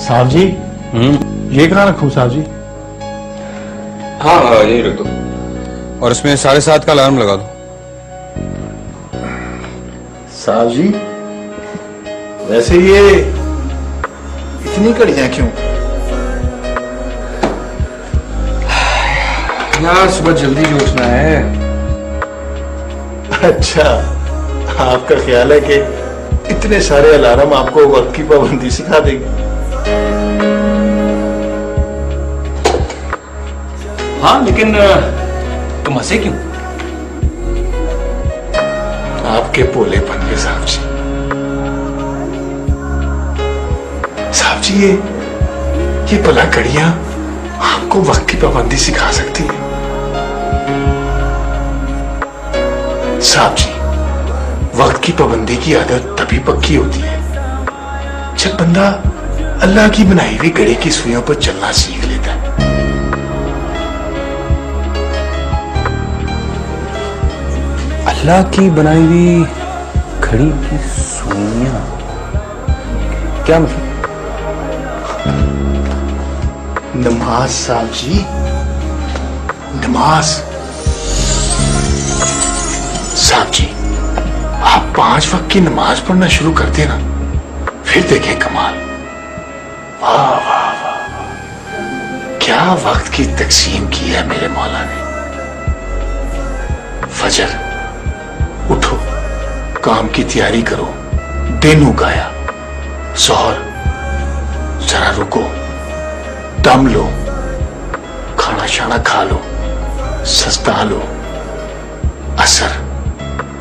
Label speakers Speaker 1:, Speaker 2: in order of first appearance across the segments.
Speaker 1: साहब जी ये कहाँ रखूं साहब जी?
Speaker 2: हाँ यही रख दो और इसमें 7:30 का अलार्म लगा दो।
Speaker 1: साहब जी वैसे ये इतनी कड़ियां क्यों?
Speaker 2: यार सुबह जल्दी भी उठना है।
Speaker 1: अच्छा आपका ख्याल है कि इतने सारे अलार्म आपको वक्त की पाबंदी सिखा देंगे?
Speaker 3: हाँ लेकिन तुम हंसे क्यों?
Speaker 1: आपके भोलेपन पे साहब जी। साहब जी ये भला घड़ियां आपको वक्त की पाबंदी सिखा सकती है? साहब जी वक्त की पाबंदी की आदत तभी पक्की होती है जब बंदा अल्लाह की बनाई हुई घड़ी की सुइयों पर चलना सीख लेता है।
Speaker 2: अल्लाह की बनाई हुई घड़ी की सुइयां क्या मतलब?
Speaker 1: नमाज साहब जी नमाज। साहब जी आप 5 वक्त की नमाज पढ़ना शुरू कर देना फिर देखें कमाल। वाह वाह वाह क्या वक्त की तकसीम की है मेरे मौला ने। फजर उठो काम की तैयारी करो दिन उगाया। जोहर जरा रुको दम लो खाना शाना खा लो सस्ता लो। असर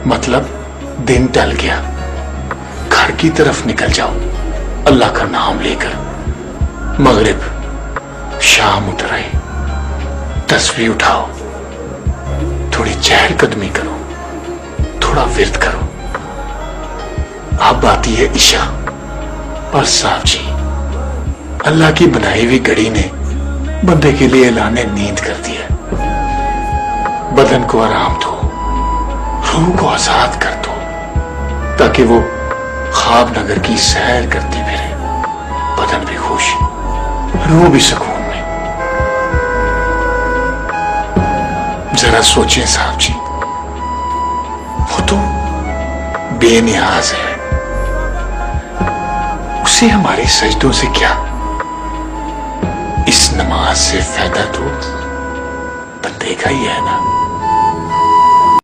Speaker 1: मतलब दिन टल गया घर की तरफ निकल जाओ अल्लाह का नाम लेकर। मगरिब शाम उतर आई तस्बीह उठाओ थोड़ी चहलकदमी करो थोड़ा विर्द करो। अब आती है इशा। पर साहब जी अल्लाह की बनाई हुई घड़ी ने बंदे के लिए ऐलाने नींद कर दिया। बदन को आराम दो रूह को आजाद कर दो ताकि वो ख्वाब नगर की सैर करती फिरे। बदन भी खुश रूह भी सुकून में। जरा सोचें साहब जी वो तो बेनियाज है उसे हमारे सजदों से क्या? इस नमाज से फायदा तो बंदे का ही है ना।